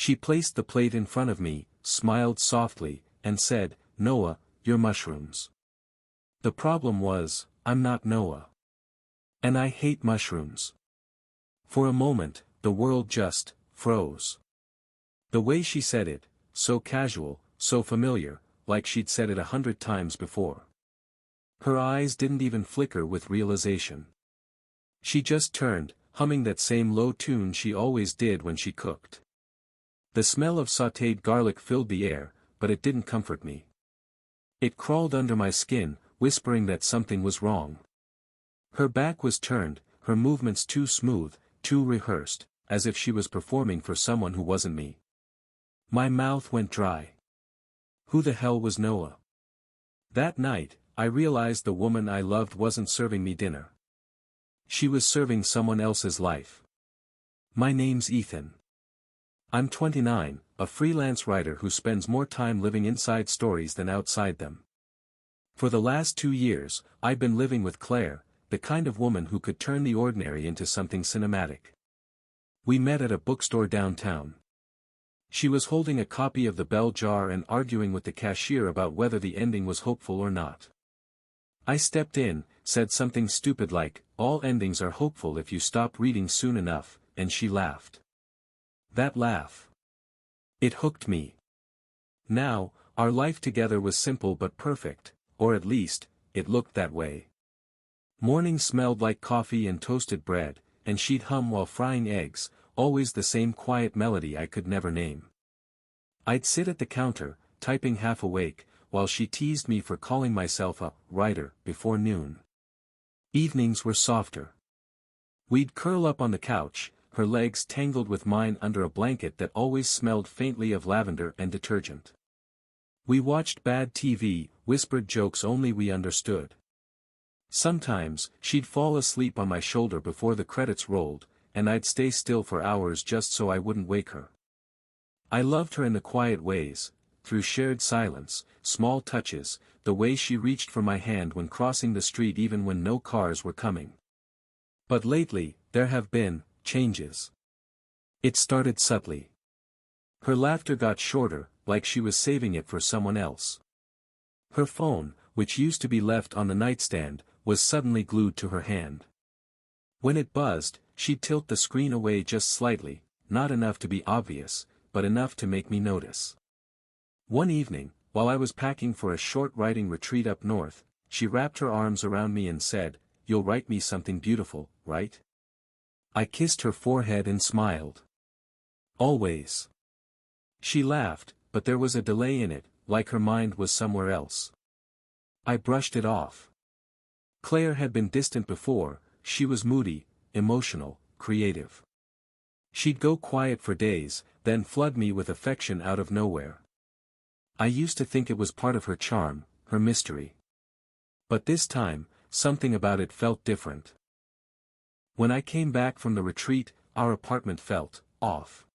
She placed the plate in front of me, smiled softly, and said, "Noah, your mushrooms." The problem was, I'm not Noah. And I hate mushrooms. For a moment, the world just froze. The way she said it, so casual, so familiar, like she'd said it 100 times before. Her eyes didn't even flicker with realization. She just turned, humming that same low tune she always did when she cooked. The smell of sautéed garlic filled the air, but it didn't comfort me. It crawled under my skin, whispering that something was wrong. Her back was turned, her movements too smooth, too rehearsed, as if she was performing for someone who wasn't me. My mouth went dry. Who the hell was Noah? That night, I realized the woman I loved wasn't serving me dinner. She was serving someone else's life. My name's Ethan. I'm 29, a freelance writer who spends more time living inside stories than outside them. For the last 2 years, I've been living with Claire, the kind of woman who could turn the ordinary into something cinematic. We met at a bookstore downtown. She was holding a copy of The Bell Jar and arguing with the cashier about whether the ending was hopeful or not. I stepped in, said something stupid like, "All endings are hopeful if you stop reading soon enough," and she laughed. That laugh. It hooked me. Now, our life together was simple but perfect, or at least, it looked that way. Mornings smelled like coffee and toasted bread, and she'd hum while frying eggs, always the same quiet melody I could never name. I'd sit at the counter, typing half awake, while she teased me for calling myself a writer before noon. Evenings were softer. We'd curl up on the couch, her legs tangled with mine under a blanket that always smelled faintly of lavender and detergent. We watched bad TV, whispered jokes only we understood. Sometimes, she'd fall asleep on my shoulder before the credits rolled, and I'd stay still for hours just so I wouldn't wake her. I loved her in the quiet ways, through shared silence, small touches, the way she reached for my hand when crossing the street even when no cars were coming. But lately, there have been changes. It started subtly. Her laughter got shorter, like she was saving it for someone else. Her phone, which used to be left on the nightstand, was suddenly glued to her hand. When it buzzed, she'd tilt the screen away just slightly, not enough to be obvious, but enough to make me notice. One evening, while I was packing for a short writing retreat up north, she wrapped her arms around me and said, "You'll write me something beautiful, right?" I kissed her forehead and smiled. "Always." She laughed, but there was a delay in it, like her mind was somewhere else. I brushed it off. Claire had been distant before, she was moody, emotional, creative. She'd go quiet for days, then flood me with affection out of nowhere. I used to think it was part of her charm, her mystery. But this time, something about it felt different. When I came back from the retreat, our apartment felt off.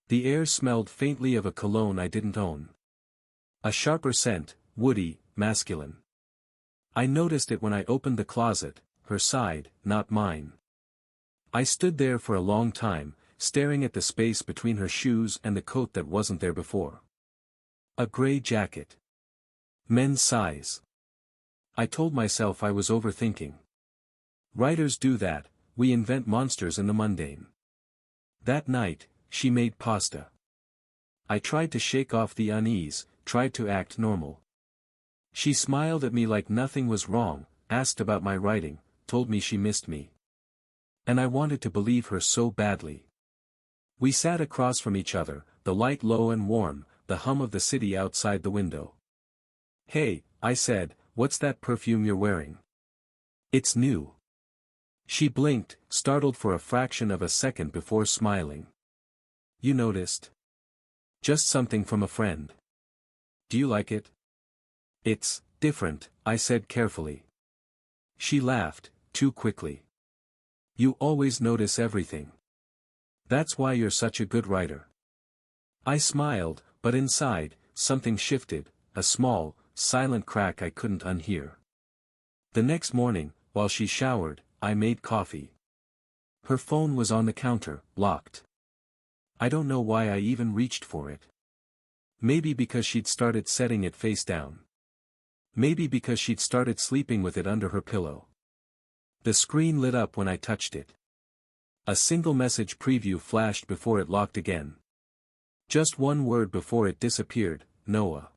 The air smelled faintly of a cologne I didn't own. A sharper scent, woody, masculine. I noticed it when I opened the closet, her side, not mine. I stood there for a long time, staring at the space between her shoes and the coat that wasn't there before. A gray jacket. Men's size. I told myself I was overthinking. Writers do that, we invent monsters in the mundane. That night, she made pasta. I tried to shake off the unease, tried to act normal. She smiled at me like nothing was wrong, asked about my writing, told me she missed me. And I wanted to believe her so badly. We sat across from each other, the light low and warm, the hum of the city outside the window. "Hey," I said, "what's that perfume you're wearing?" "It's new." She blinked, startled for a fraction of a second before smiling. "You noticed?" "Just something from a friend." "Do you like it?" "It's different," I said carefully. She laughed, too quickly. "You always notice everything. That's why you're such a good writer." I smiled, but inside, something shifted, a small, silent crack I couldn't unhear. The next morning, while she showered, I made coffee. Her phone was on the counter, locked. I don't know why I even reached for it. Maybe because she'd started setting it face down. Maybe because she'd started sleeping with it under her pillow. The screen lit up when I touched it. A single message preview flashed before it locked again. Just one word before it disappeared, Noah.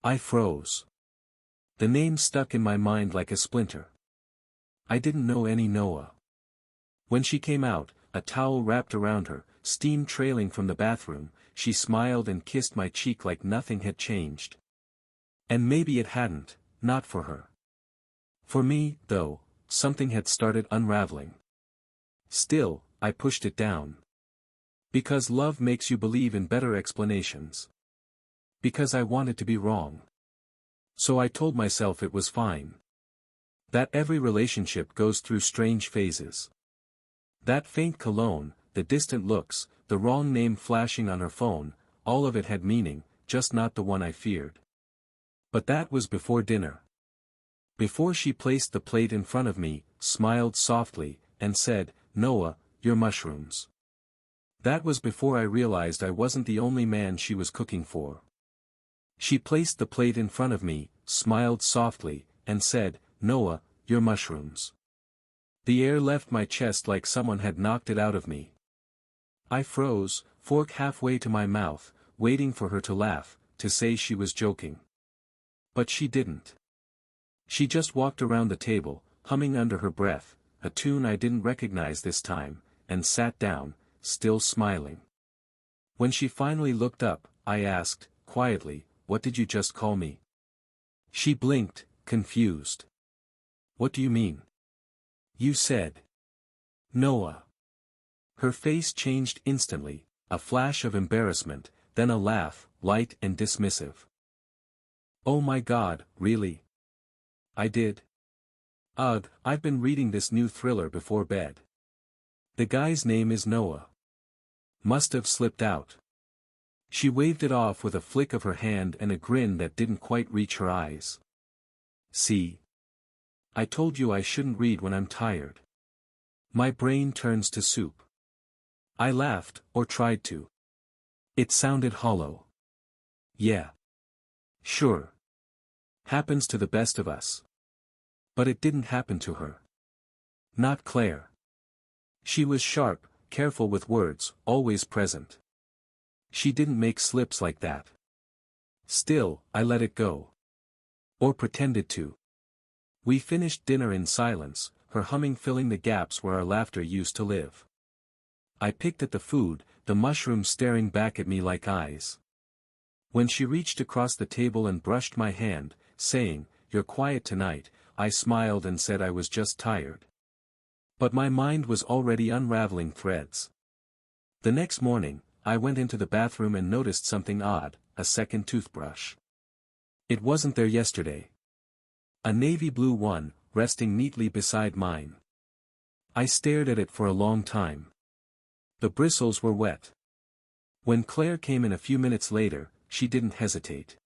I froze. The name stuck in my mind like a splinter. I didn't know any Noah. When she came out, a towel wrapped around her, steam trailing from the bathroom, she smiled and kissed my cheek like nothing had changed. And maybe it hadn't, not for her. For me, though, something had started unraveling. Still, I pushed it down. Because love makes you believe in better explanations. Because I wanted to be wrong. So I told myself it was fine. That every relationship goes through strange phases. That faint cologne, the distant looks, the wrong name flashing on her phone, all of it had meaning, just not the one I feared. But that was before dinner. Before she placed the plate in front of me, smiled softly, and said, Noah, your mushrooms. That was before I realized I wasn't the only man she was cooking for. She placed the plate in front of me, smiled softly, and said, Noah, your mushrooms. The air left my chest like someone had knocked it out of me. I froze, fork halfway to my mouth, waiting for her to laugh, to say she was joking. But she didn't. She just walked around the table, humming under her breath, a tune I didn't recognize this time, and sat down, still smiling. When she finally looked up, I asked, quietly, what did you just call me? She blinked, confused. What do you mean? You said. Noah. Her face changed instantly, a flash of embarrassment, then a laugh, light and dismissive. Oh my God, really? I did. Ugh, I've been reading this new thriller before bed. The guy's name is Noah. Must have slipped out. She waved it off with a flick of her hand and a grin that didn't quite reach her eyes. See? I told you I shouldn't read when I'm tired. My brain turns to soup. I laughed, or tried to. It sounded hollow. Yeah. Sure. Happens to the best of us. But it didn't happen to her. Not Claire. She was sharp, careful with words, always present. She didn't make slips like that. Still, I let it go. Or pretended to. We finished dinner in silence, her humming filling the gaps where our laughter used to live. I picked at the food, the mushrooms staring back at me like eyes. When she reached across the table and brushed my hand, saying, "You're quiet tonight," I smiled and said I was just tired. But my mind was already unraveling threads. The next morning, I went into the bathroom and noticed something odd, a second toothbrush. It wasn't there yesterday. A navy blue one, resting neatly beside mine. I stared at it for a long time. The bristles were wet. When Claire came in a few minutes later, she didn't hesitate.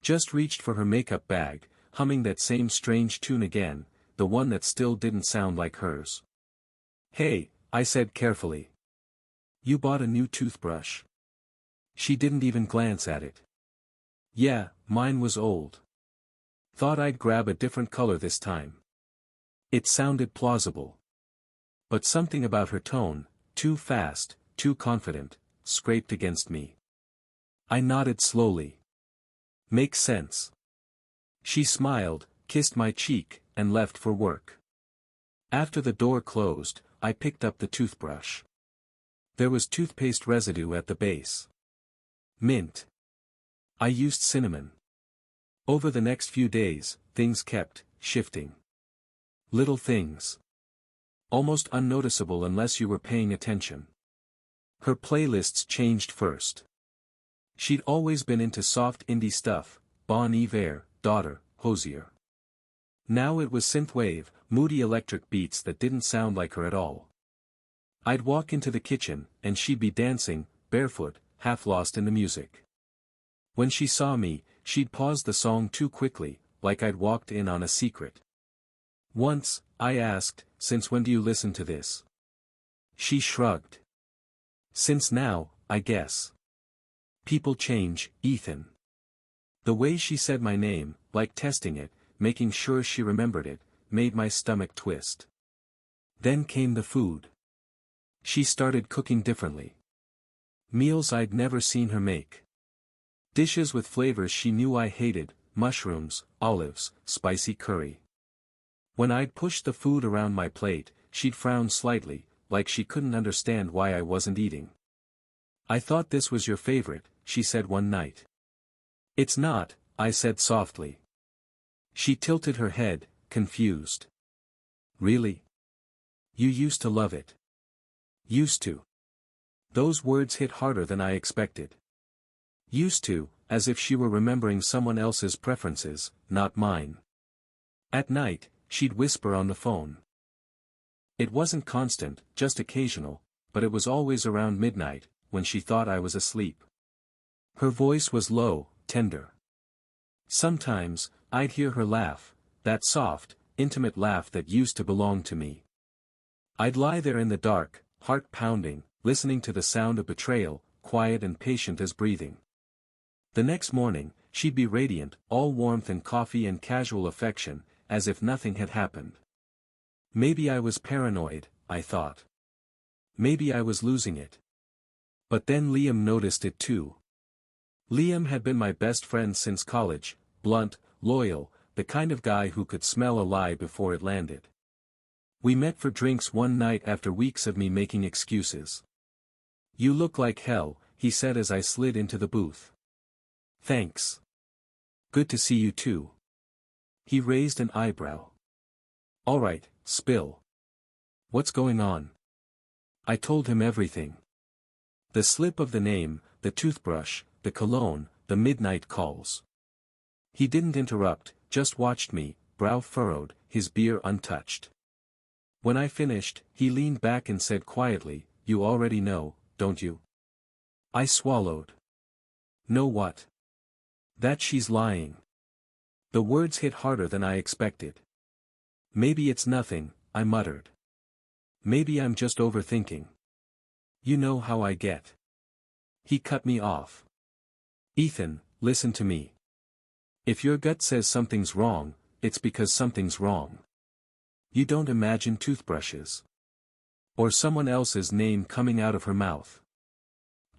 Just reached for her makeup bag, humming that same strange tune again, the one that still didn't sound like hers. Hey, I said carefully. You bought a new toothbrush. She didn't even glance at it. Yeah, mine was old. Thought I'd grab a different color this time. It sounded plausible. But something about her tone, too fast, too confident, scraped against me. I nodded slowly. Makes sense. She smiled, kissed my cheek, and left for work. After the door closed, I picked up the toothbrush. There was toothpaste residue at the base. Mint. I used cinnamon. Over the next few days, things kept shifting. Little things. Almost unnoticeable unless you were paying attention. Her playlists changed first. She'd always been into soft indie stuff, Bon Iver, Daughter, Hozier. Now it was synthwave, moody electric beats that didn't sound like her at all. I'd walk into the kitchen, and she'd be dancing, barefoot, half lost in the music. When she saw me, she'd pause the song too quickly, like I'd walked in on a secret. Once, I asked, "Since when do you listen to this?" She shrugged. Since now, I guess. People change, Ethan. The way she said my name, like testing it, making sure she remembered it, made my stomach twist. Then came the food. She started cooking differently. Meals I'd never seen her make. Dishes with flavors she knew I hated, mushrooms, olives, spicy curry. When I'd push the food around my plate, she'd frown slightly, like she couldn't understand why I wasn't eating. "I thought this was your favorite," she said one night. "It's not," I said softly. She tilted her head, confused. "Really? You used to love it." "Used to." Those words hit harder than I expected. Used to, as if she were remembering someone else's preferences, not mine. At night, she'd whisper on the phone. It wasn't constant, just occasional, but it was always around midnight, when she thought I was asleep. Her voice was low, tender. Sometimes, I'd hear her laugh, that soft, intimate laugh that used to belong to me. I'd lie there in the dark, heart pounding, listening to the sound of betrayal, quiet and patient as breathing. The next morning, she'd be radiant, all warmth and coffee and casual affection, as if nothing had happened. Maybe I was paranoid, I thought. Maybe I was losing it. But then Liam noticed it too. Liam had been my best friend since college, blunt, loyal, the kind of guy who could smell a lie before it landed. We met for drinks one night after weeks of me making excuses. "You look like hell," he said as I slid into the booth. "Thanks. Good to see you too." He raised an eyebrow. "All right, spill. What's going on?" I told him everything. The slip of the name, the toothbrush, the cologne, the midnight calls. He didn't interrupt, just watched me, brow furrowed, his beer untouched. When I finished, he leaned back and said quietly, "You already know, don't you?" I swallowed. "Know what?" "That she's lying." The words hit harder than I expected. "Maybe it's nothing," I muttered. "Maybe I'm just overthinking. You know how I get." He cut me off. "Ethan, listen to me. If your gut says something's wrong, it's because something's wrong. You don't imagine toothbrushes. Or someone else's name coming out of her mouth."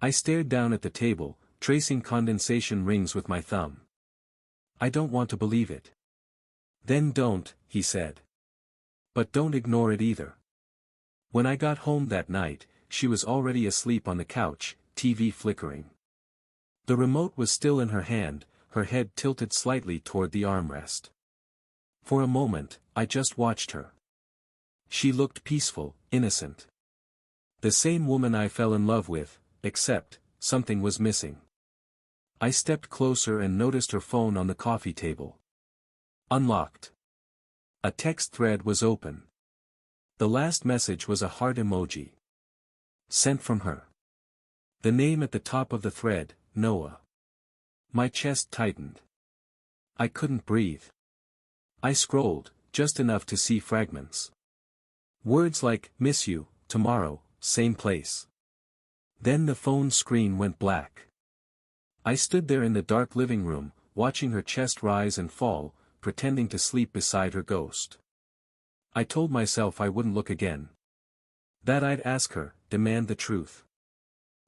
I stared down at the table, tracing condensation rings with my thumb. "I don't want to believe it." "Then don't," he said. "But don't ignore it either." When I got home that night, she was already asleep on the couch, TV flickering. The remote was still in her hand, her head tilted slightly toward the armrest. For a moment, I just watched her. She looked peaceful, innocent. The same woman I fell in love with, except, something was missing. I stepped closer and noticed her phone on the coffee table. Unlocked. A text thread was open. The last message was a heart emoji. Sent from her. The name at the top of the thread, Noah. My chest tightened. I couldn't breathe. I scrolled, just enough to see fragments. Words like, "miss you, tomorrow, same place." Then the phone screen went black. I stood there in the dark living room, watching her chest rise and fall, pretending to sleep beside her ghost. I told myself I wouldn't look again. That I'd ask her, demand the truth.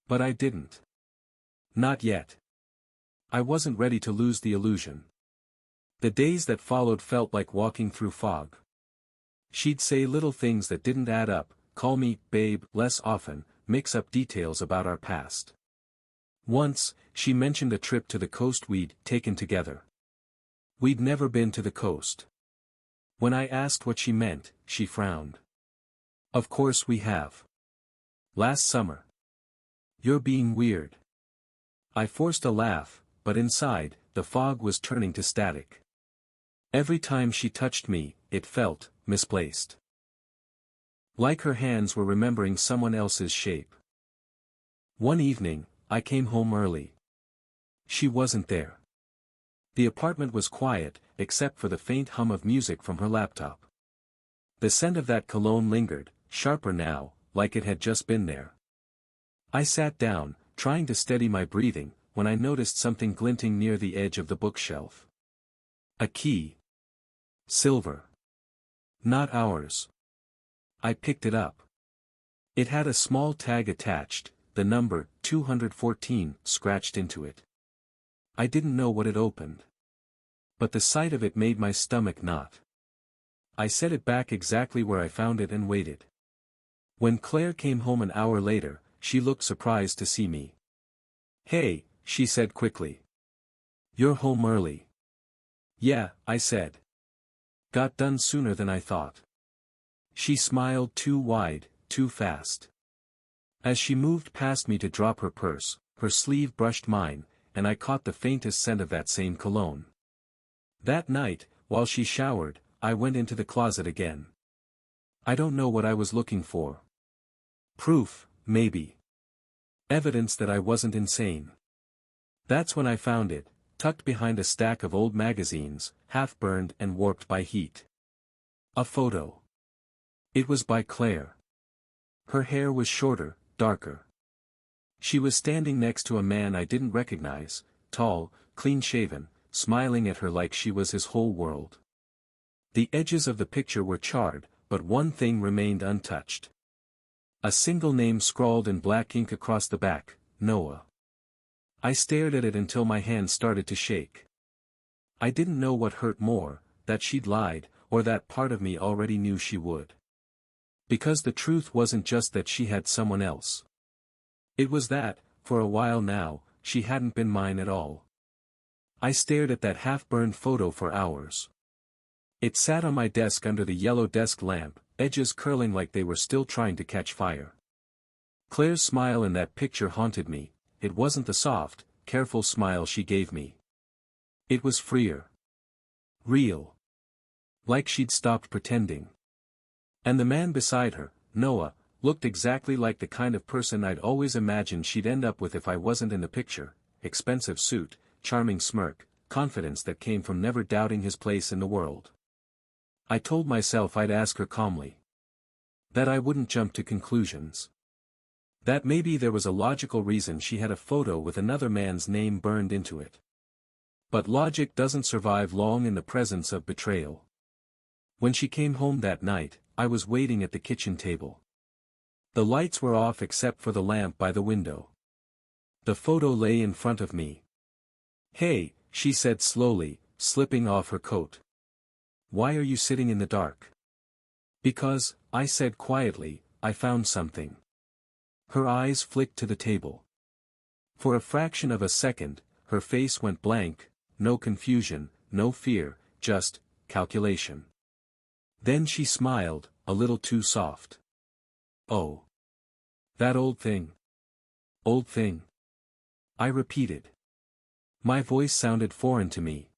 But I didn't. Not yet. I wasn't ready to lose the illusion. The days that followed felt like walking through fog. She'd say little things that didn't add up, call me, babe, less often, mix up details about our past. Once, she mentioned a trip to the coast we'd taken together. We'd never been to the coast. When I asked what she meant, she frowned. "Of course we have. Last summer." "You're being weird." I forced a laugh, but inside, the fog was turning to static. Every time she touched me, it felt misplaced. Like her hands were remembering someone else's shape. One evening, I came home early. She wasn't there. The apartment was quiet, except for the faint hum of music from her laptop. The scent of that cologne lingered, sharper now, like it had just been there. I sat down, trying to steady my breathing, when I noticed something glinting near the edge of the bookshelf. A key. Silver. Not ours. I picked it up. It had a small tag attached, the number 214 scratched into it. I didn't know what it opened. But the sight of it made my stomach knot. I set it back exactly where I found it and waited. When Claire came home an hour later, she looked surprised to see me. "Hey," she said quickly. "You're home early." "Yeah," I said. "Got done sooner than I thought." She smiled too wide, too fast. As she moved past me to drop her purse, her sleeve brushed mine, and I caught the faintest scent of that same cologne. That night, while she showered, I went into the closet again. I don't know what I was looking for. Proof, maybe. Evidence that I wasn't insane. That's when I found it, tucked behind a stack of old magazines, half-burned and warped by heat. A photo. It was by Claire. Her hair was shorter, darker. She was standing next to a man I didn't recognize, tall, clean-shaven, smiling at her like she was his whole world. The edges of the picture were charred, but one thing remained untouched. A single name scrawled in black ink across the back, Noah. I stared at it until my hand started to shake. I didn't know what hurt more, that she'd lied, or that part of me already knew she would. Because the truth wasn't just that she had someone else. It was that, for a while now, she hadn't been mine at all. I stared at that half-burned photo for hours. It sat on my desk under the yellow desk lamp, edges curling like they were still trying to catch fire. Claire's smile in that picture haunted me. It wasn't the soft, careful smile she gave me. It was freer. Real. Like she'd stopped pretending. And the man beside her, Noah, looked exactly like the kind of person I'd always imagined she'd end up with if I wasn't in the picture: expensive suit, charming smirk, confidence that came from never doubting his place in the world. I told myself I'd ask her calmly. That I wouldn't jump to conclusions. That maybe there was a logical reason she had a photo with another man's name burned into it. But logic doesn't survive long in the presence of betrayal. When she came home that night, I was waiting at the kitchen table. The lights were off except for the lamp by the window. The photo lay in front of me. "Hey," she said slowly, slipping off her coat. "Why are you sitting in the dark?" "Because," I said quietly, "I found something." Her eyes flicked to the table. For a fraction of a second, her face went blank, no confusion, no fear, just calculation. Then she smiled, a little too soft. "Oh. That old thing." "Old thing?" I repeated. My voice sounded foreign to me.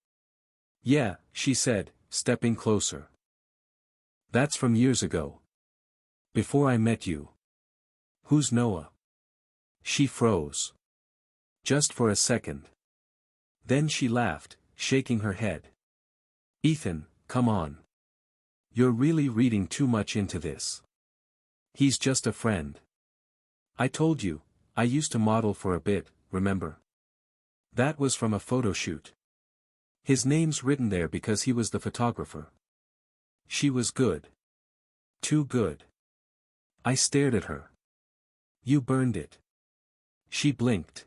"Yeah," she said, stepping closer. "That's from years ago. Before I met you." "Who's Noah?" She froze. Just for a second. Then she laughed, shaking her head. "Ethan, come on. You're really reading too much into this. He's just a friend. I told you, I used to model for a bit, remember? That was from a photo shoot. His name's written there because he was the photographer." She was good. Too good. I stared at her. "You burned it." She blinked.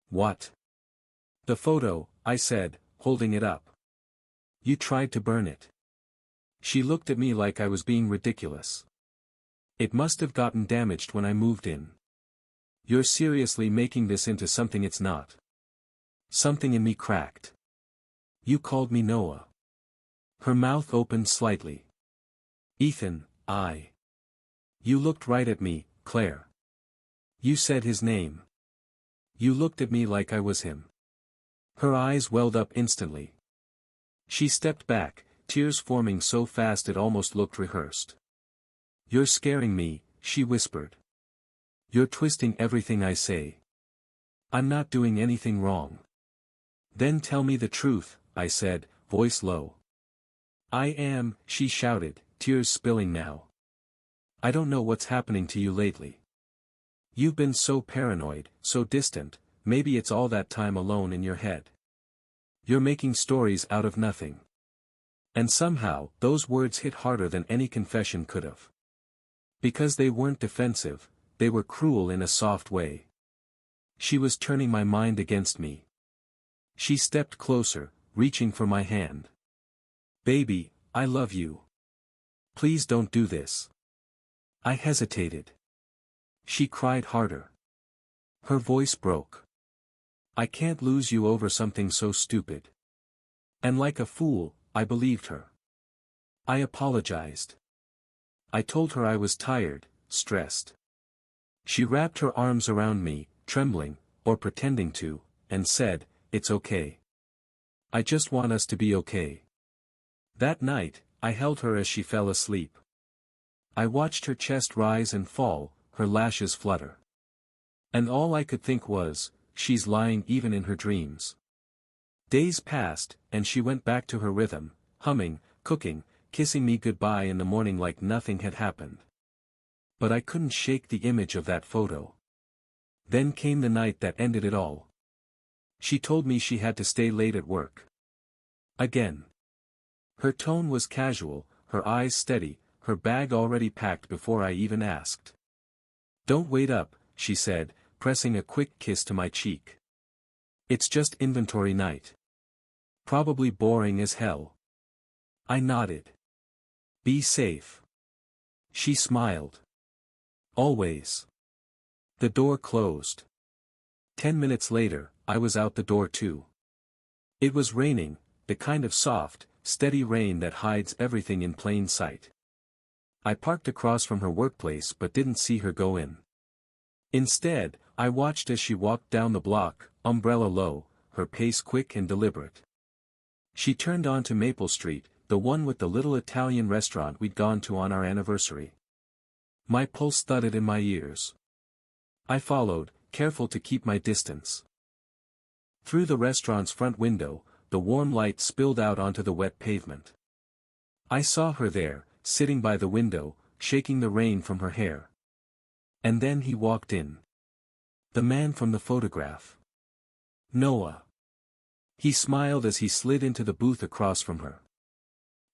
"What?" "The photo," I said, holding it up. "You tried to burn it." She looked at me like I was being ridiculous. "It must have gotten damaged when I moved in." "You're seriously making this into something it's not." Something in me cracked. "You called me Noah." Her mouth opened slightly. "Ethan, You looked right at me, Claire. You said his name. You looked at me like I was him." Her eyes welled up instantly. She stepped back, tears forming so fast it almost looked rehearsed. "You're scaring me," she whispered. "You're twisting everything I say. I'm not doing anything wrong." "Then tell me the truth," I said, voice low. "I am," she shouted, tears spilling now. "I don't know what's happening to you lately. You've been so paranoid, so distant, maybe it's all that time alone in your head. You're making stories out of nothing. And somehow, those words hit harder than any confession could have. Because they weren't defensive, they were cruel in a soft way. She was turning my mind against me. She stepped closer, reaching for my hand. Baby, I love you. Please don't do this. I hesitated. She cried harder. Her voice broke. I can't lose you over something so stupid. And like a fool, I believed her. I apologized. I told her I was tired, stressed. She wrapped her arms around me, trembling, or pretending to, and said, "It's okay. I just want us to be okay." That night, I held her as she fell asleep. I watched her chest rise and fall, her lashes flutter. And all I could think was, she's lying even in her dreams. Days passed, and she went back to her rhythm, humming, cooking, kissing me goodbye in the morning like nothing had happened. But I couldn't shake the image of that photo. Then came the night that ended it all. She told me she had to stay late at work. Again. Her tone was casual, her eyes steady, her bag already packed before I even asked. "Don't wait up," she said, pressing a quick kiss to my cheek. "It's just inventory night. Probably boring as hell." I nodded. "Be safe." She smiled. "Always." The door closed. 10 minutes later, I was out the door too. It was raining, the kind of soft, steady rain that hides everything in plain sight. I parked across from her workplace but didn't see her go in. Instead, I watched as she walked down the block, umbrella low, her pace quick and deliberate. She turned onto Maple Street, the one with the little Italian restaurant we'd gone to on our anniversary. My pulse thudded in my ears. I followed, careful to keep my distance. Through the restaurant's front window, the warm light spilled out onto the wet pavement. I saw her there, sitting by the window, shaking the rain from her hair. And then he walked in. The man from the photograph. Noah. He smiled as he slid into the booth across from her.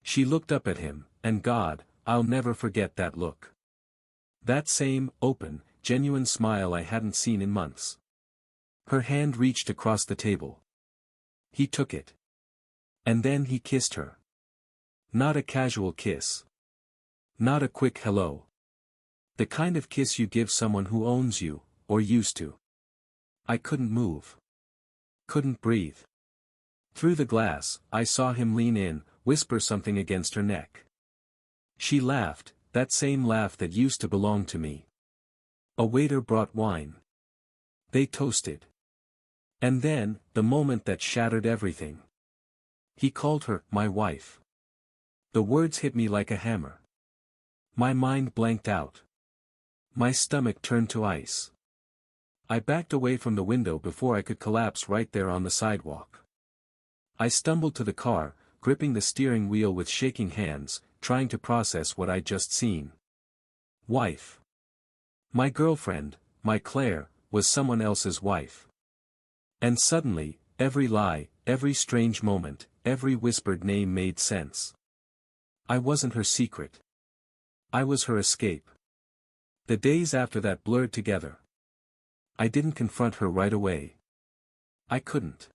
She looked up at him, and God, I'll never forget that look. That same, open, genuine smile I hadn't seen in months. Her hand reached across the table. He took it. And then he kissed her. Not a casual kiss. Not a quick hello. The kind of kiss you give someone who owns you, or used to. I couldn't move. Couldn't breathe. Through the glass, I saw him lean in, whisper something against her neck. She laughed, that same laugh that used to belong to me. A waiter brought wine. They toasted. And then, the moment that shattered everything. He called her, my wife. The words hit me like a hammer. My mind blanked out. My stomach turned to ice. I backed away from the window before I could collapse right there on the sidewalk. I stumbled to the car, gripping the steering wheel with shaking hands, trying to process what I'd just seen. Wife. My girlfriend, my Claire, was someone else's wife. And suddenly, every lie, every strange moment, every whispered name made sense. I wasn't her secret. I was her escape. The days after that blurred together. I didn't confront her right away. I couldn't.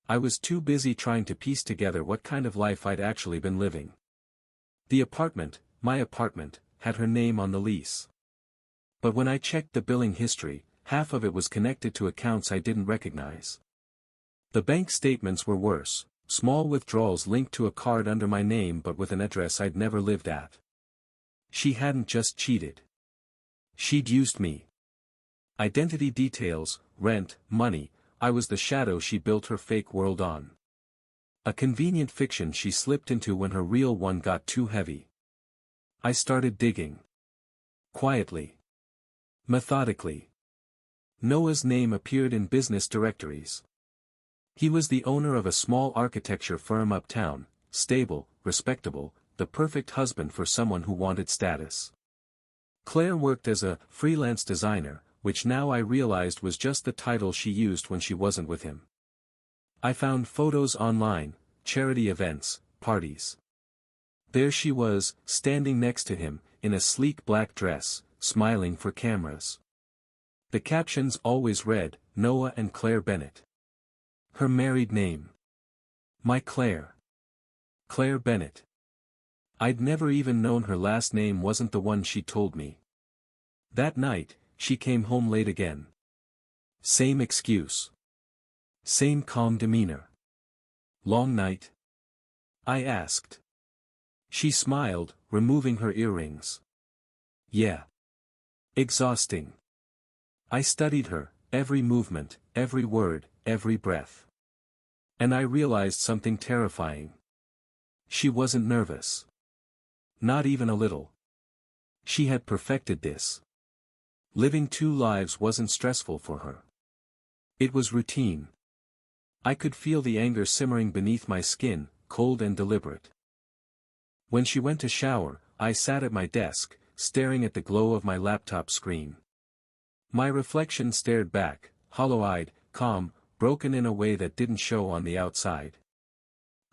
I was too busy trying to piece together what kind of life I'd actually been living. The apartment, my apartment, had her name on the lease. But when I checked the billing history, half of it was connected to accounts I didn't recognize. The bank statements were worse, small withdrawals linked to a card under my name but with an address I'd never lived at. She hadn't just cheated. She'd used me. Identity details, rent, money, I was the shadow she built her fake world on. A convenient fiction she slipped into when her real one got too heavy. I started digging. Quietly. Methodically. Noah's name appeared in business directories. He was the owner of a small architecture firm uptown, stable, respectable, the perfect husband for someone who wanted status. Claire worked as a freelance designer, which now I realized was just the title she used when she wasn't with him. I found photos online, charity events, parties. There she was, standing next to him, in a sleek black dress, smiling for cameras. The captions always read, Noah and Claire Bennett. Her married name. My Claire. Claire Bennett. I'd never even known her last name wasn't the one she told me. That night, she came home late again. Same excuse. Same calm demeanor. Long night? I asked. She smiled, removing her earrings. Yeah. Exhausting. I studied her, every movement, every word, every breath. And I realized something terrifying. She wasn't nervous. Not even a little. She had perfected this. Living two lives wasn't stressful for her. It was routine. I could feel the anger simmering beneath my skin, cold and deliberate. When she went to shower, I sat at my desk, staring at the glow of my laptop screen. My reflection stared back, hollow-eyed, calm, broken in a way that didn't show on the outside.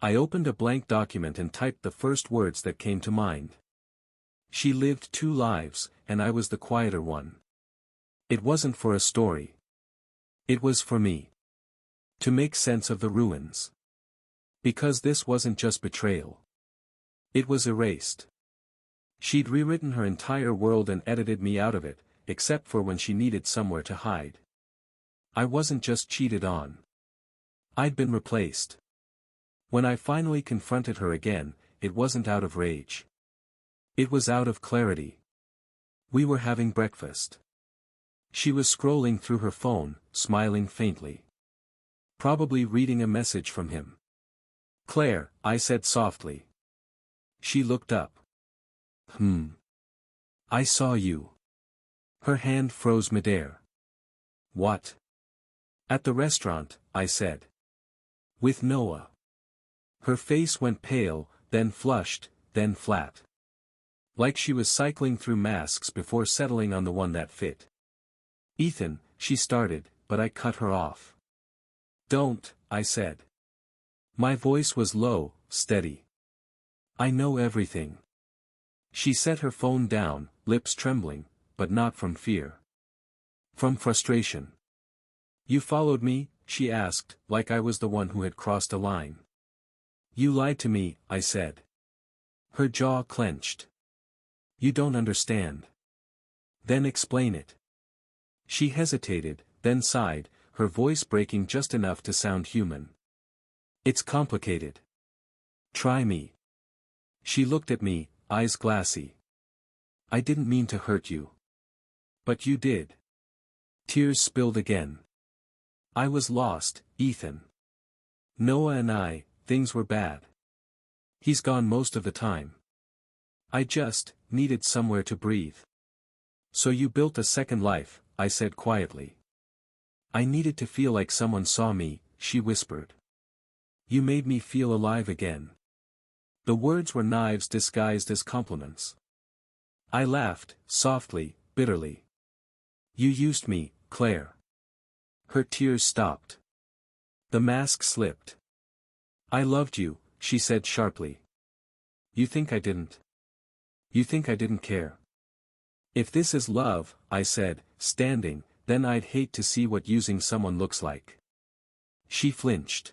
I opened a blank document and typed the first words that came to mind. She lived two lives, and I was the quieter one. It wasn't for a story. It was for me. To make sense of the ruins. Because this wasn't just betrayal. It was erased. She'd rewritten her entire world and edited me out of it, except for when she needed somewhere to hide. I wasn't just cheated on. I'd been replaced. When I finally confronted her again, it wasn't out of rage. It was out of clarity. We were having breakfast. She was scrolling through her phone, smiling faintly. Probably reading a message from him. Claire, I said softly. She looked up. I saw you. Her hand froze midair. What? At the restaurant, I said. With Noah. Her face went pale, then flushed, then flat. Like she was cycling through masks before settling on the one that fit. Ethan, she started, but I cut her off. Don't, I said. My voice was low, steady. I know everything. She set her phone down, lips trembling, but not from fear. From frustration. You followed me, she asked, like I was the one who had crossed a line. You lied to me, I said. Her jaw clenched. You don't understand. Then explain it. She hesitated, then sighed, her voice breaking just enough to sound human. It's complicated. Try me. She looked at me, eyes glassy. I didn't mean to hurt you. But you did. Tears spilled again. I was lost, Ethan. Noah and I, things were bad. He's gone most of the time. I just needed somewhere to breathe. So you built a second life, I said quietly. I needed to feel like someone saw me, she whispered. You made me feel alive again. The words were knives disguised as compliments. I laughed, softly, bitterly. You used me, Claire. Her tears stopped. The mask slipped. I loved you, she said sharply. You think I didn't? You think I didn't care? If this is love, I said, standing, then I'd hate to see what using someone looks like. She flinched.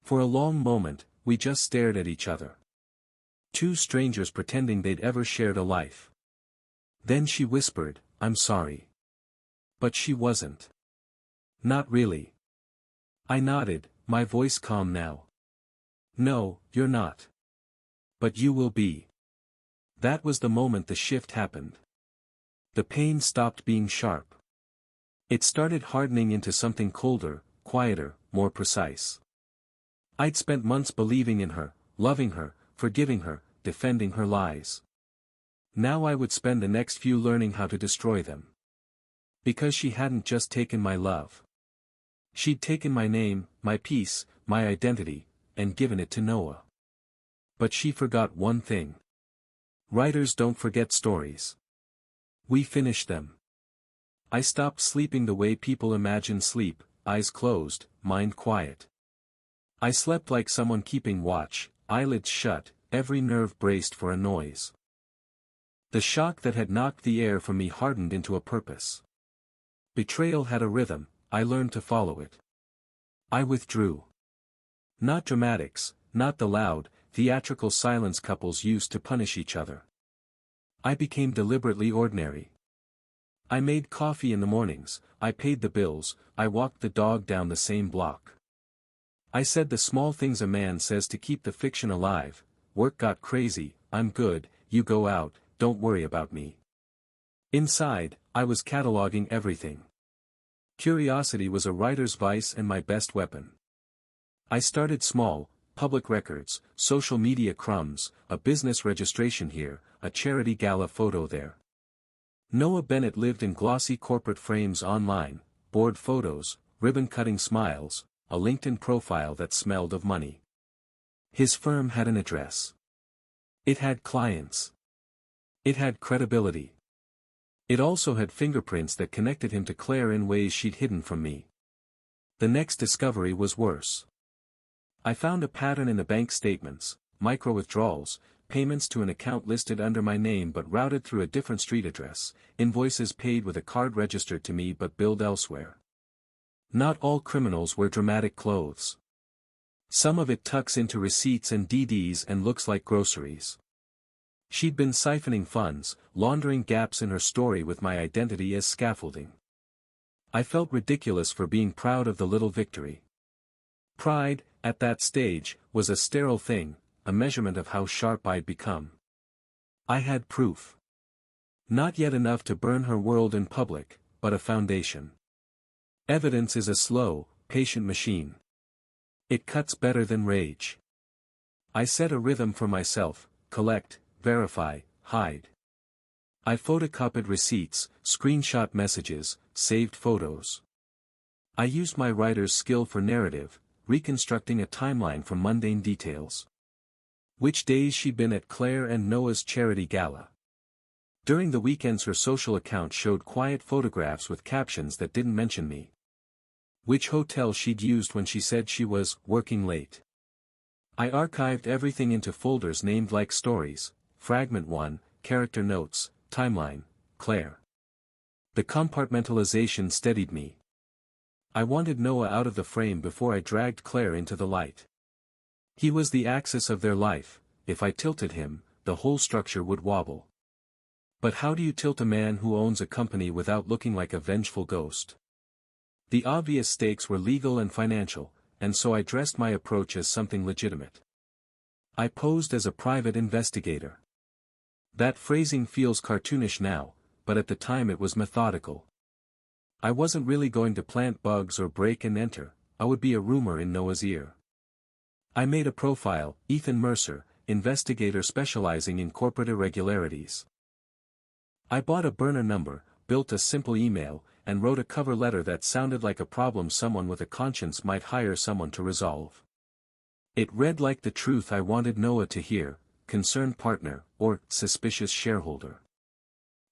For a long moment, we just stared at each other. Two strangers pretending they'd ever shared a life. Then she whispered, I'm sorry. But she wasn't. Not really. I nodded, my voice calm now. No, you're not. But you will be. That was the moment the shift happened. The pain stopped being sharp. It started hardening into something colder, quieter, more precise. I'd spent months believing in her, loving her, forgiving her, defending her lies. Now I would spend the next few learning how to destroy them. Because she hadn't just taken my love. She'd taken my name, my peace, my identity, and given it to Noah. But she forgot one thing. Writers don't forget stories. We finished them. I stopped sleeping the way people imagine sleep, eyes closed, mind quiet. I slept like someone keeping watch, eyelids shut, every nerve braced for a noise. The shock that had knocked the air from me hardened into a purpose. Betrayal had a rhythm, I learned to follow it. I withdrew. Not dramatics, not the loud, theatrical silence couples used to punish each other. I became deliberately ordinary. I made coffee in the mornings, I paid the bills, I walked the dog down the same block. I said the small things a man says to keep the fiction alive. Work got crazy, I'm good, you go out, don't worry about me. Inside, I was cataloging everything. Curiosity was a writer's vice and my best weapon. I started small, public records, social media crumbs, a business registration here, a charity gala photo there. Noah Bennett lived in glossy corporate frames online, board photos, ribbon-cutting smiles, a LinkedIn profile that smelled of money. His firm had an address. It had clients. It had credibility. It also had fingerprints that connected him to Claire in ways she'd hidden from me. The next discovery was worse. I found a pattern in the bank statements, micro-withdrawals, payments to an account listed under my name but routed through a different street address, invoices paid with a card registered to me but billed elsewhere. Not all criminals wear dramatic clothes. Some of it tucks into receipts and DDs and looks like groceries. She'd been siphoning funds, laundering gaps in her story with my identity as scaffolding. I felt ridiculous for being proud of the little victory. Pride, at that stage, was a sterile thing, a measurement of how sharp I'd become. I had proof. Not yet enough to burn her world in public, but a foundation. Evidence is a slow, patient machine. It cuts better than rage. I set a rhythm for myself: collect, verify, hide. I photocopied receipts, screenshot messages, saved photos. I used my writer's skill for narrative, reconstructing a timeline from mundane details. Which days she'd been at Claire and Noah's charity gala. During the weekends her social account showed quiet photographs with captions that didn't mention me. Which hotel she'd used when she said she was working late. I archived everything into folders named like stories: Fragment 1, Character Notes, Timeline, Claire. The compartmentalization steadied me. I wanted Noah out of the frame before I dragged Claire into the light. He was the axis of their life. If I tilted him, the whole structure would wobble. But how do you tilt a man who owns a company without looking like a vengeful ghost? The obvious stakes were legal and financial, and so I dressed my approach as something legitimate. I posed as a private investigator. That phrasing feels cartoonish now, but at the time it was methodical. I wasn't really going to plant bugs or break and enter, I would be a rumor in Noah's ear. I made a profile: Ethan Mercer, investigator specializing in corporate irregularities. I bought a burner number, built a simple email, and wrote a cover letter that sounded like a problem someone with a conscience might hire someone to resolve. It read like the truth I wanted Noah to hear: concerned partner, or suspicious shareholder.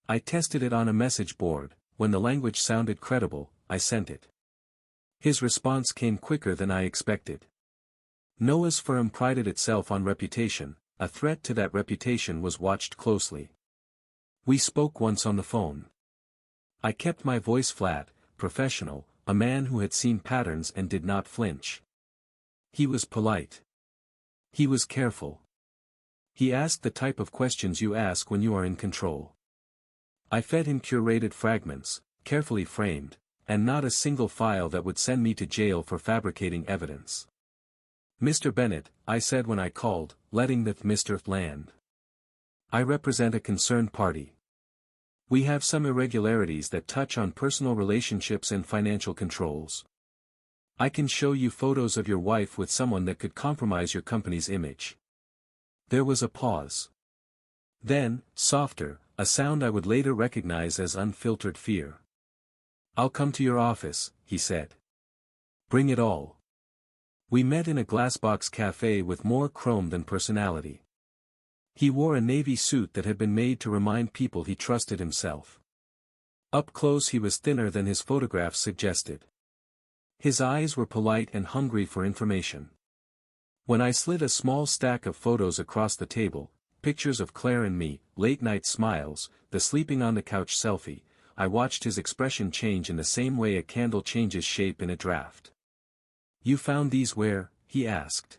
I tested it on a message board. When the language sounded credible, I sent it. His response came quicker than I expected. Noah's firm prided itself on reputation. A threat to that reputation was watched closely. We spoke once on the phone. I kept my voice flat, professional, a man who had seen patterns and did not flinch. He was polite. He was careful. He asked the type of questions you ask when you are in control. I fed him curated fragments, carefully framed, and not a single file that would send me to jail for fabricating evidence. Mr. Bennett, I said when I called, letting the Mr. land. I represent a concerned party. We have some irregularities that touch on personal relationships and financial controls. I can show you photos of your wife with someone that could compromise your company's image. There was a pause. Then, softer, a sound I would later recognize as unfiltered fear. I'll come to your office, he said. Bring it all. We met in a glassbox cafe with more chrome than personality. He wore a navy suit that had been made to remind people he trusted himself. Up close he was thinner than his photographs suggested. His eyes were polite and hungry for information. When I slid a small stack of photos across the table, pictures of Claire and me, late-night smiles, the sleeping on the couch selfie, I watched his expression change in the same way a candle changes shape in a draft. "You found these where?" he asked.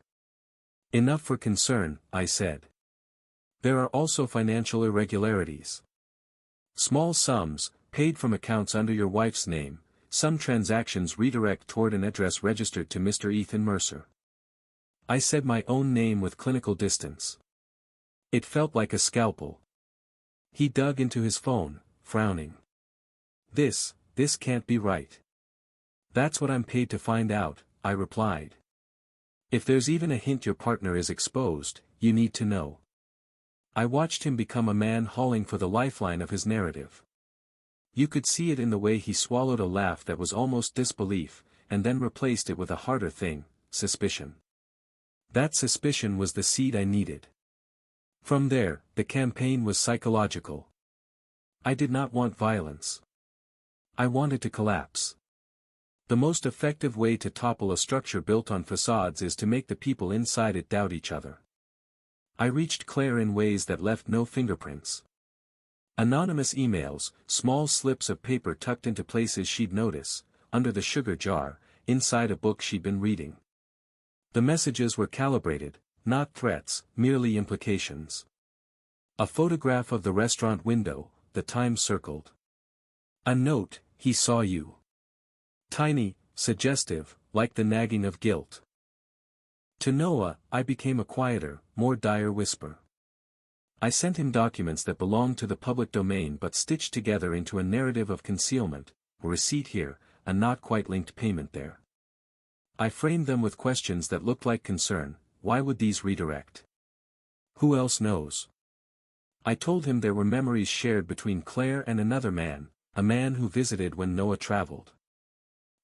"Enough for concern," I said. "There are also financial irregularities. Small sums, paid from accounts under your wife's name, some transactions redirect toward an address registered to Mr. Ethan Mercer." I said my own name with clinical distance. It felt like a scalpel. He dug into his phone, frowning. This can't be right." "That's what I'm paid to find out," I replied. "If there's even a hint your partner is exposed, you need to know." I watched him become a man hauling for the lifeline of his narrative. You could see it in the way he swallowed a laugh that was almost disbelief, and then replaced it with a harder thing, suspicion. That suspicion was the seed I needed. From there, the campaign was psychological. I did not want violence. I wanted to collapse. The most effective way to topple a structure built on facades is to make the people inside it doubt each other. I reached Claire in ways that left no fingerprints. Anonymous emails, small slips of paper tucked into places she'd notice, under the sugar jar, inside a book she'd been reading. The messages were calibrated, not threats, merely implications. A photograph of the restaurant window, the time circled. A note, "He saw you." Tiny, suggestive, like the nagging of guilt. To Noah, I became a quieter, more dire whisper. I sent him documents that belonged to the public domain but stitched together into a narrative of concealment, a receipt here, a not quite linked payment there. I framed them with questions that looked like concern. Why would these redirect? Who else knows? I told him there were memories shared between Claire and another man, a man who visited when Noah traveled.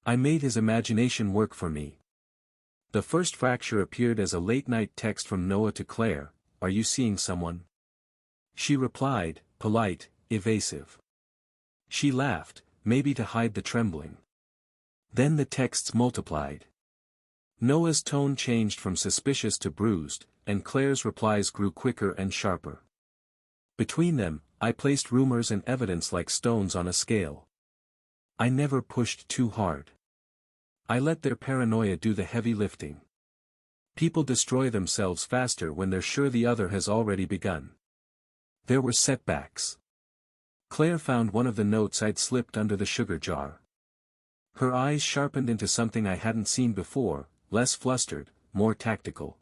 I made his imagination work for me. The first fracture appeared as a late-night text from Noah to Claire, "Are you seeing someone?" She replied, polite, evasive. She laughed, maybe to hide the trembling. Then the texts multiplied. Noah's tone changed from suspicious to bruised, and Claire's replies grew quicker and sharper. Between them, I placed rumors and evidence like stones on a scale. I never pushed too hard. I let their paranoia do the heavy lifting. People destroy themselves faster when they're sure the other has already begun. There were setbacks. Claire found one of the notes I'd slipped under the sugar jar. Her eyes sharpened into something I hadn't seen before, less flustered, more tactical.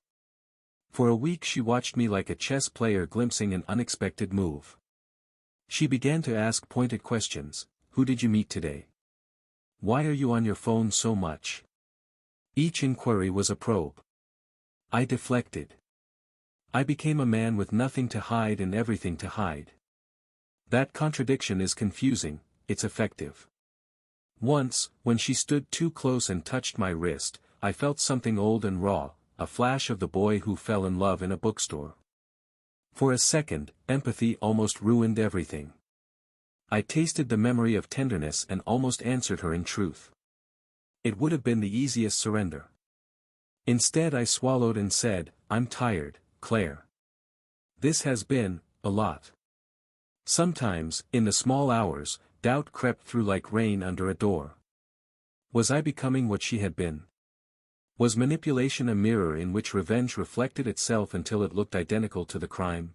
For a week she watched me like a chess player glimpsing an unexpected move. She began to ask pointed questions. "Who did you meet today? Why are you on your phone so much?" Each inquiry was a probe. I deflected. I became a man with nothing to hide and everything to hide. That contradiction is confusing, it's effective. Once, when she stood too close and touched my wrist, I felt something old and raw, a flash of the boy who fell in love in a bookstore. For a second, empathy almost ruined everything. I tasted the memory of tenderness and almost answered her in truth. It would have been the easiest surrender. Instead I swallowed and said, "I'm tired, Claire. This has been a lot." Sometimes, in the small hours, doubt crept through like rain under a door. Was I becoming what she had been? Was manipulation a mirror in which revenge reflected itself until it looked identical to the crime?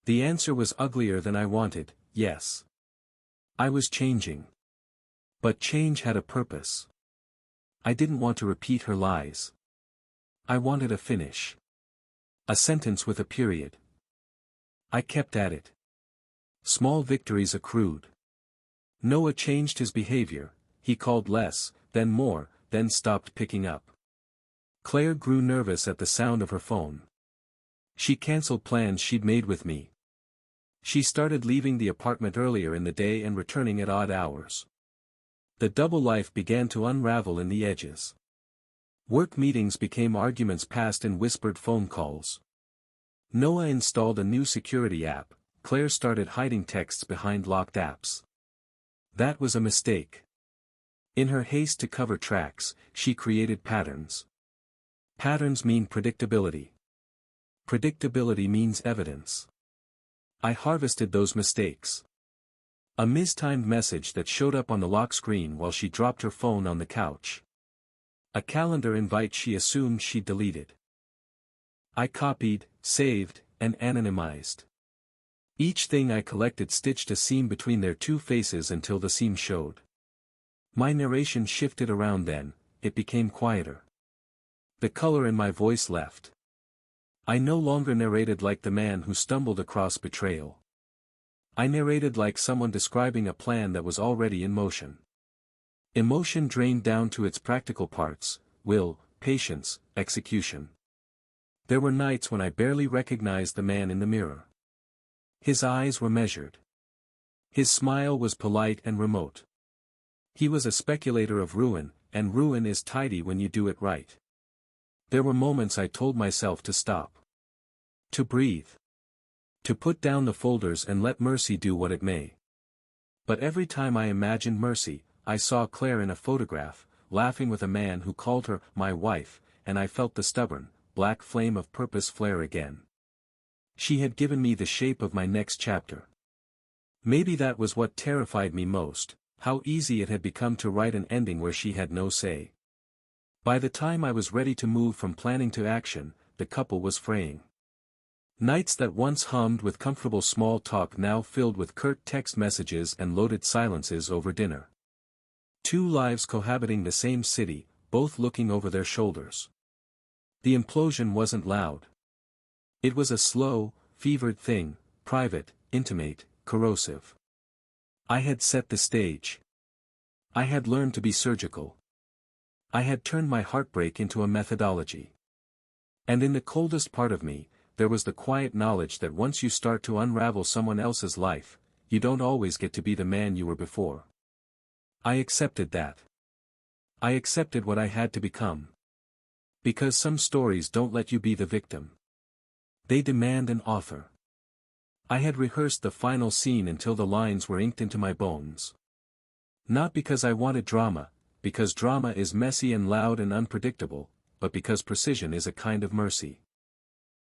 The answer was uglier than I wanted, yes. I was changing. But change had a purpose. I didn't want to repeat her lies. I wanted a finish. A sentence with a period. I kept at it. Small victories accrued. Noah changed his behavior, he called less, then more, then stopped picking up. Claire grew nervous at the sound of her phone. She canceled plans she'd made with me. She started leaving the apartment earlier in the day and returning at odd hours. The double life began to unravel in the edges. Work meetings became arguments passed in whispered phone calls. Noah installed a new security app, Claire started hiding texts behind locked apps. That was a mistake. In her haste to cover tracks, she created patterns. Patterns mean predictability. Predictability means evidence. I harvested those mistakes. A mistimed message that showed up on the lock screen while she dropped her phone on the couch. A calendar invite she assumed she'd deleted. I copied, saved, and anonymized. Each thing I collected stitched a seam between their two faces until the seam showed. My narration shifted around then, it became quieter. The color in my voice left. I no longer narrated like the man who stumbled across betrayal. I narrated like someone describing a plan that was already in motion. Emotion drained down to its practical parts: will, patience, execution. There were nights when I barely recognized the man in the mirror. His eyes were measured. His smile was polite and remote. He was a speculator of ruin, and ruin is tidy when you do it right. There were moments I told myself to stop. To breathe. To put down the folders and let mercy do what it may. But every time I imagined mercy, I saw Claire in a photograph, laughing with a man who called her my wife, and I felt the stubborn, black flame of purpose flare again. She had given me the shape of my next chapter. Maybe that was what terrified me most, how easy it had become to write an ending where she had no say. By the time I was ready to move from planning to action, the couple was fraying. Nights that once hummed with comfortable small talk now filled with curt text messages and loaded silences over dinner. Two lives cohabiting the same city, both looking over their shoulders. The implosion wasn't loud. It was a slow, fevered thing, private, intimate, corrosive. I had set the stage. I had learned to be surgical. I had turned my heartbreak into a methodology. And in the coldest part of me, there was the quiet knowledge that once you start to unravel someone else's life, you don't always get to be the man you were before. I accepted that. I accepted what I had to become. Because some stories don't let you be the victim. They demand an author. I had rehearsed the final scene until the lines were inked into my bones. Not because I wanted drama, because drama is messy and loud and unpredictable, but because precision is a kind of mercy.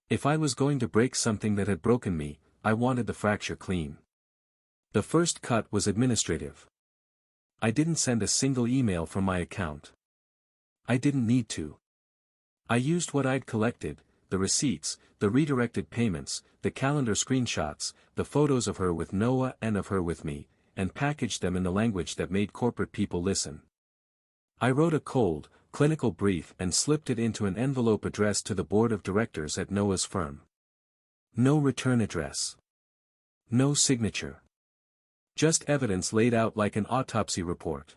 If I was going to break something that had broken me, I wanted the fracture clean. The first cut was administrative. I didn't send a single email from my account. I didn't need to. I used what I'd collected, the receipts, the redirected payments, the calendar screenshots, the photos of her with Noah and of her with me, and packaged them in the language that made corporate people listen. I wrote a cold, clinical brief and slipped it into an envelope addressed to the board of directors at Noah's firm. No return address. No signature. Just evidence laid out like an autopsy report.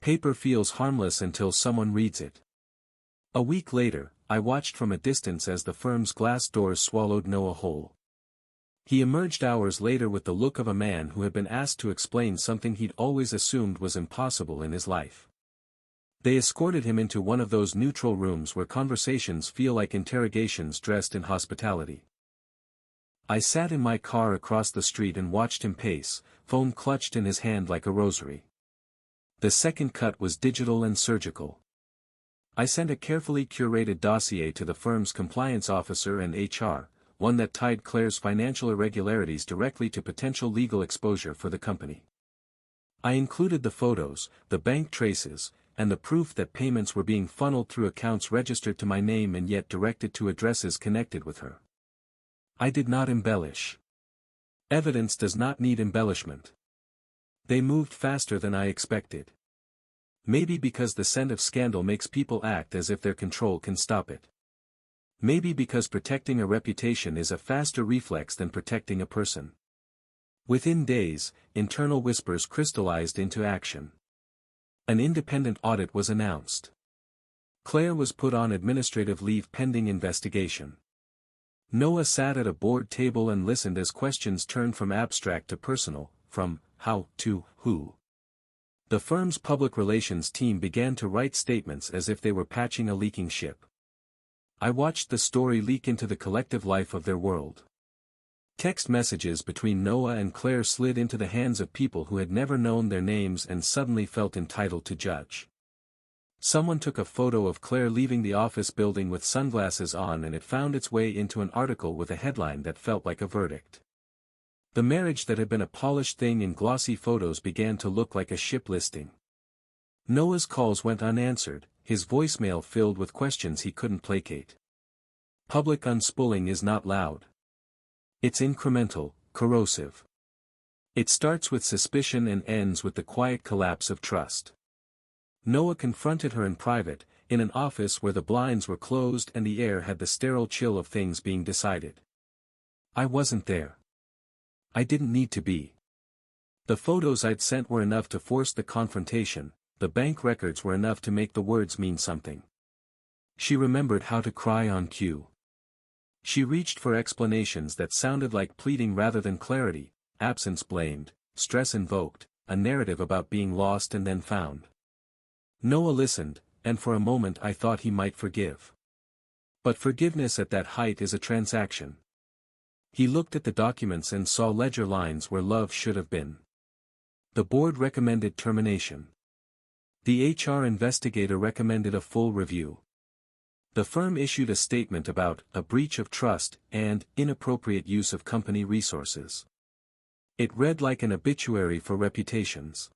Paper feels harmless until someone reads it. A week later, I watched from a distance as the firm's glass doors swallowed Noah whole. He emerged hours later with the look of a man who had been asked to explain something he'd always assumed was impossible in his life. They escorted him into one of those neutral rooms where conversations feel like interrogations dressed in hospitality. I sat in my car across the street and watched him pace, phone clutched in his hand like a rosary. The second cut was digital and surgical. I sent a carefully curated dossier to the firm's compliance officer and HR, one that tied Claire's financial irregularities directly to potential legal exposure for the company. I included the photos, the bank traces, and the proof that payments were being funneled through accounts registered to my name and yet directed to addresses connected with her. I did not embellish. Evidence does not need embellishment. They moved faster than I expected. Maybe because the scent of scandal makes people act as if their control can stop it. Maybe because protecting a reputation is a faster reflex than protecting a person. Within days, internal whispers crystallized into action. An independent audit was announced. Claire was put on administrative leave pending investigation. Noah sat at a board table and listened as questions turned from abstract to personal, from how to who. The firm's public relations team began to write statements as if they were patching a leaking ship. I watched the story leak into the collective life of their world. Text messages between Noah and Claire slid into the hands of people who had never known their names and suddenly felt entitled to judge. Someone took a photo of Claire leaving the office building with sunglasses on, and it found its way into an article with a headline that felt like a verdict. The marriage that had been a polished thing in glossy photos began to look like a ship listing. Noah's calls went unanswered, his voicemail filled with questions he couldn't placate. Public unspooling is not loud. It's incremental, corrosive. It starts with suspicion and ends with the quiet collapse of trust. Noah confronted her in private, in an office where the blinds were closed and the air had the sterile chill of things being decided. I wasn't there. I didn't need to be. The photos I'd sent were enough to force the confrontation, the bank records were enough to make the words mean something. She remembered how to cry on cue. She reached for explanations that sounded like pleading rather than clarity, absence blamed, stress invoked, a narrative about being lost and then found. Noah listened, and for a moment I thought he might forgive. But forgiveness at that height is a transaction. He looked at the documents and saw ledger lines where love should have been. The board recommended termination. The HR investigator recommended a full review. The firm issued a statement about a breach of trust and inappropriate use of company resources. It read like an obituary for reputations.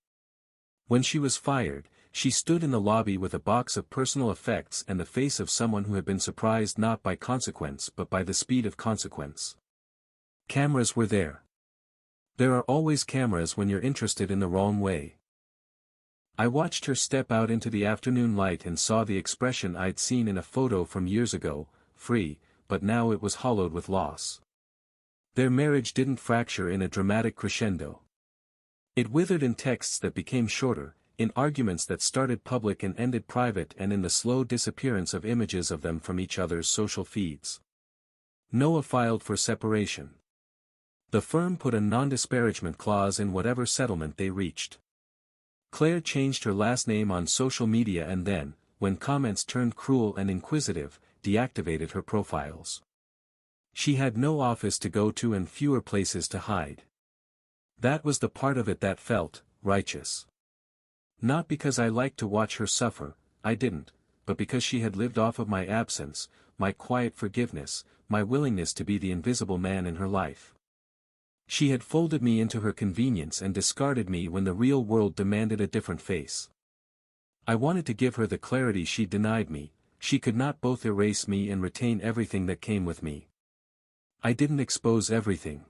When she was fired, she stood in the lobby with a box of personal effects and the face of someone who had been surprised not by consequence but by the speed of consequence. Cameras were there. There are always cameras when you're interested in the wrong way. I watched her step out into the afternoon light and saw the expression I'd seen in a photo from years ago, free, but now it was hollowed with loss. Their marriage didn't fracture in a dramatic crescendo. It withered in texts that became shorter, in arguments that started public and ended private, and in the slow disappearance of images of them from each other's social feeds. Noah filed for separation. The firm put a non-disparagement clause in whatever settlement they reached. Claire changed her last name on social media and then, when comments turned cruel and inquisitive, deactivated her profiles. She had no office to go to and fewer places to hide. That was the part of it that felt righteous. Not because I liked to watch her suffer, I didn't, but because she had lived off of my absence, my quiet forgiveness, my willingness to be the invisible man in her life. She had folded me into her convenience and discarded me when the real world demanded a different face. I wanted to give her the clarity she denied me. She could not both erase me and retain everything that came with me. I didn't expose everything.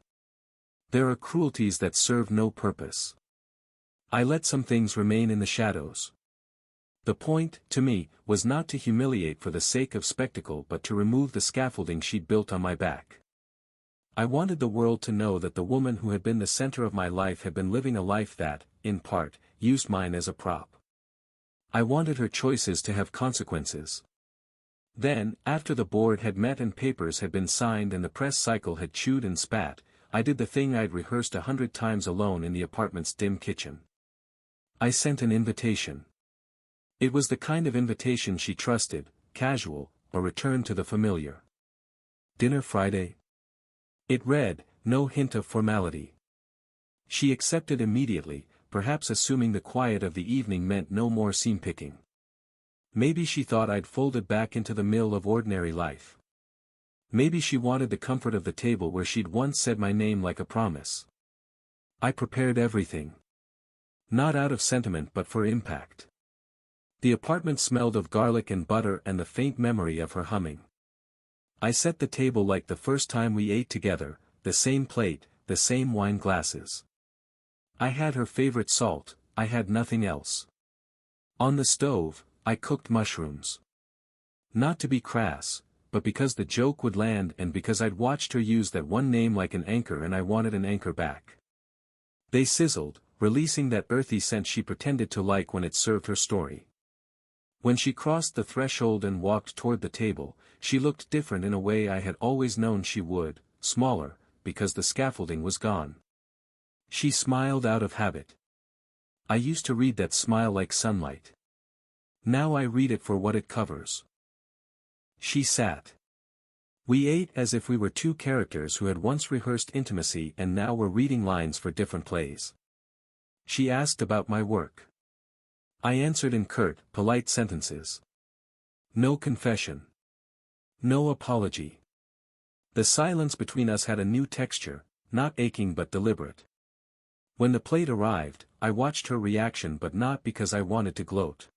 There are cruelties that serve no purpose. I let some things remain in the shadows. The point, to me, was not to humiliate for the sake of spectacle but to remove the scaffolding she'd built on my back. I wanted the world to know that the woman who had been the center of my life had been living a life that, in part, used mine as a prop. I wanted her choices to have consequences. Then, after the board had met and papers had been signed and the press cycle had chewed and spat, I did the thing I'd rehearsed 100 times alone in the apartment's dim kitchen. I sent an invitation. It was the kind of invitation she trusted, casual, a return to the familiar. Dinner Friday? It read, no hint of formality. She accepted immediately, perhaps assuming the quiet of the evening meant no more scene-picking. Maybe she thought I'd folded back into the mill of ordinary life. Maybe she wanted the comfort of the table where she'd once said my name like a promise. I prepared everything. Not out of sentiment but for impact. The apartment smelled of garlic and butter and the faint memory of her humming. I set the table like the first time we ate together, the same plate, the same wine glasses. I had her favorite salt, I had nothing else. On the stove, I cooked mushrooms. Not to be crass, but because the joke would land and because I'd watched her use that one name like an anchor and I wanted an anchor back. They sizzled, releasing that earthy scent she pretended to like when it served her story. When she crossed the threshold and walked toward the table, she looked different in a way I had always known she would, smaller, because the scaffolding was gone. She smiled out of habit. I used to read that smile like sunlight. Now I read it for what it covers. She sat. We ate as if we were two characters who had once rehearsed intimacy and now were reading lines for different plays. She asked about my work. I answered in curt, polite sentences. No confession. No apology. The silence between us had a new texture, not aching but deliberate. When the plate arrived, I watched her reaction, but not because I wanted to gloat.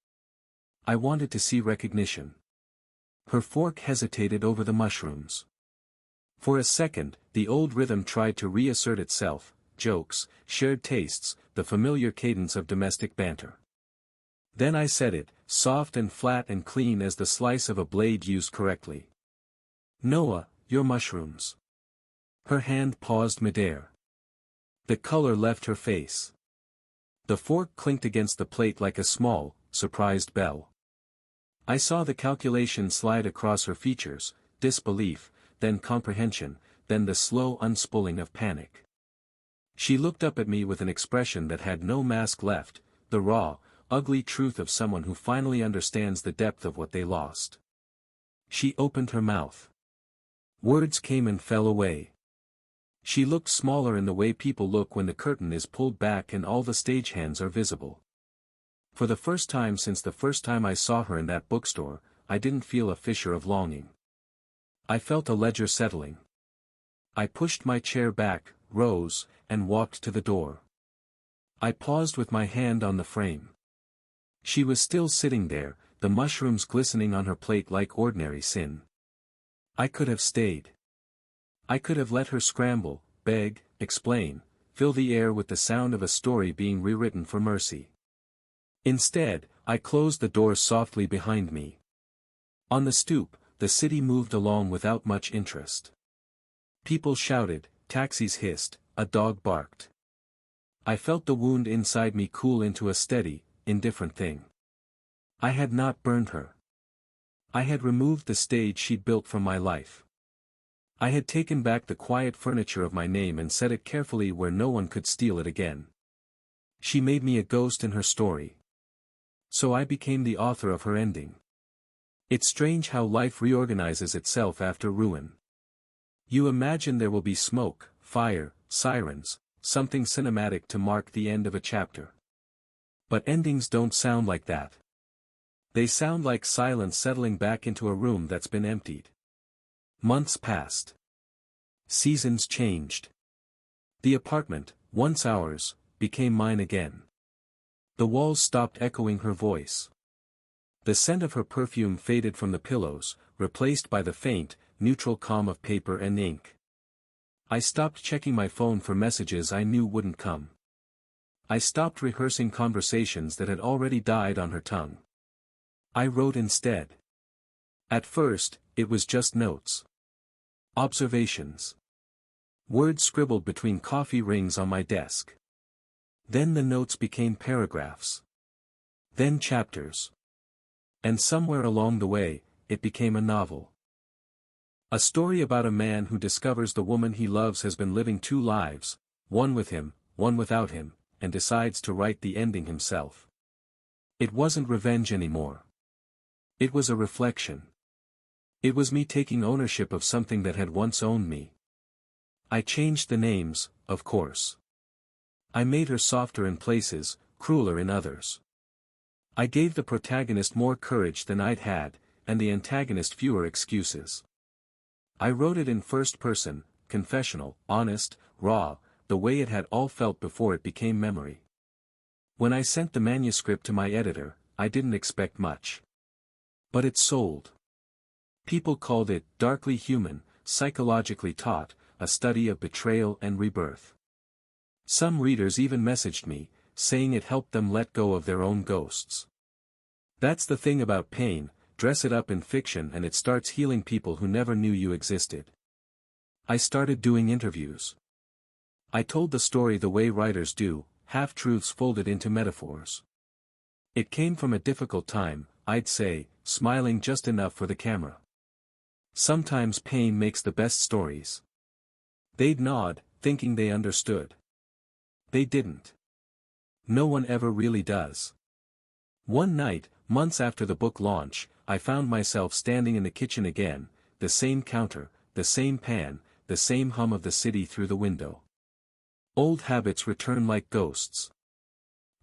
I wanted to see recognition. Her fork hesitated over the mushrooms. For a second, the old rhythm tried to reassert itself: jokes, shared tastes, the familiar cadence of domestic banter. Then I said it, soft and flat and clean as the slice of a blade used correctly. Noah, your mushrooms. Her hand paused midair. The color left her face. The fork clinked against the plate like a small, surprised bell. I saw the calculation slide across her features, disbelief, then comprehension, then the slow unspooling of panic. She looked up at me with an expression that had no mask left, the raw, ugly truth of someone who finally understands the depth of what they lost. She opened her mouth. Words came and fell away. She looked smaller in the way people look when the curtain is pulled back and all the stagehands are visible. For the first time since the first time I saw her in that bookstore, I didn't feel a fissure of longing. I felt a ledger settling. I pushed my chair back, rose, and walked to the door. I paused with my hand on the frame. She was still sitting there, the mushrooms glistening on her plate like ordinary sin. I could have stayed. I could have let her scramble, beg, explain, fill the air with the sound of a story being rewritten for mercy. Instead, I closed the door softly behind me. On the stoop, the city moved along without much interest. People shouted, taxis hissed, a dog barked. I felt the wound inside me cool into a steady, indifferent thing. I had not burned her. I had removed the stage she'd built from my life. I had taken back the quiet furniture of my name and set it carefully where no one could steal it again. She made me a ghost in her story. So I became the author of her ending. It's strange how life reorganizes itself after ruin. You imagine there will be smoke, fire, sirens, something cinematic to mark the end of a chapter. But endings don't sound like that. They sound like silence settling back into a room that's been emptied. Months passed. Seasons changed. The apartment, once ours, became mine again. The walls stopped echoing her voice. The scent of her perfume faded from the pillows, replaced by the faint, neutral calm of paper and ink. I stopped checking my phone for messages I knew wouldn't come. I stopped rehearsing conversations that had already died on her tongue. I wrote instead. At first, it was just notes. Observations. Words scribbled between coffee rings on my desk. Then the notes became paragraphs. Then chapters. And somewhere along the way, it became a novel. A story about a man who discovers the woman he loves has been living two lives, one with him, one without him, and decides to write the ending himself. It wasn't revenge anymore. It was a reflection. It was me taking ownership of something that had once owned me. I changed the names, of course. I made her softer in places, crueler in others. I gave the protagonist more courage than I'd had, and the antagonist fewer excuses. I wrote it in first person, confessional, honest, raw, the way it had all felt before it became memory. When I sent the manuscript to my editor, I didn't expect much. But it sold. People called it darkly human, psychologically taut, a study of betrayal and rebirth. Some readers even messaged me, saying it helped them let go of their own ghosts. That's the thing about pain, dress it up in fiction and it starts healing people who never knew you existed. I started doing interviews. I told the story the way writers do, half-truths folded into metaphors. It came from a difficult time, I'd say, smiling just enough for the camera. Sometimes pain makes the best stories. They'd nod, thinking they understood. They didn't. No one ever really does. One night, months after the book launch, I found myself standing in the kitchen again, the same counter, the same pan, the same hum of the city through the window. Old habits return like ghosts.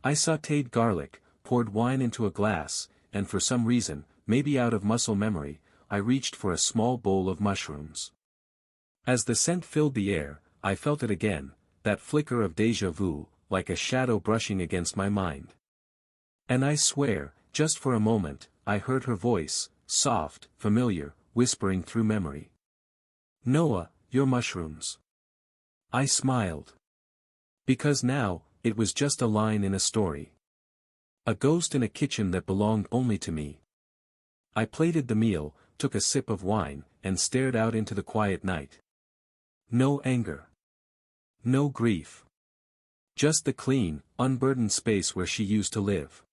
I sautéed garlic, poured wine into a glass, and for some reason, maybe out of muscle memory, I reached for a small bowl of mushrooms. As the scent filled the air, I felt it again, that flicker of déjà vu, like a shadow brushing against my mind. And I swear, just for a moment, I heard her voice, soft, familiar, whispering through memory. "Noah, your mushrooms." I smiled. Because now, it was just a line in a story. A ghost in a kitchen that belonged only to me. I plated the meal, took a sip of wine, and stared out into the quiet night. No anger. No grief. Just the clean, unburdened space where she used to live.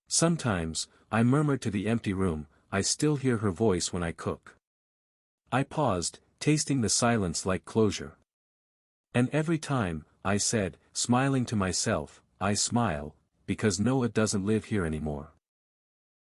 Sometimes, I murmured to the empty room, I still hear her voice when I cook. I paused, tasting the silence like closure. And every time, I said, smiling to myself, I smile, because Noah doesn't live here anymore.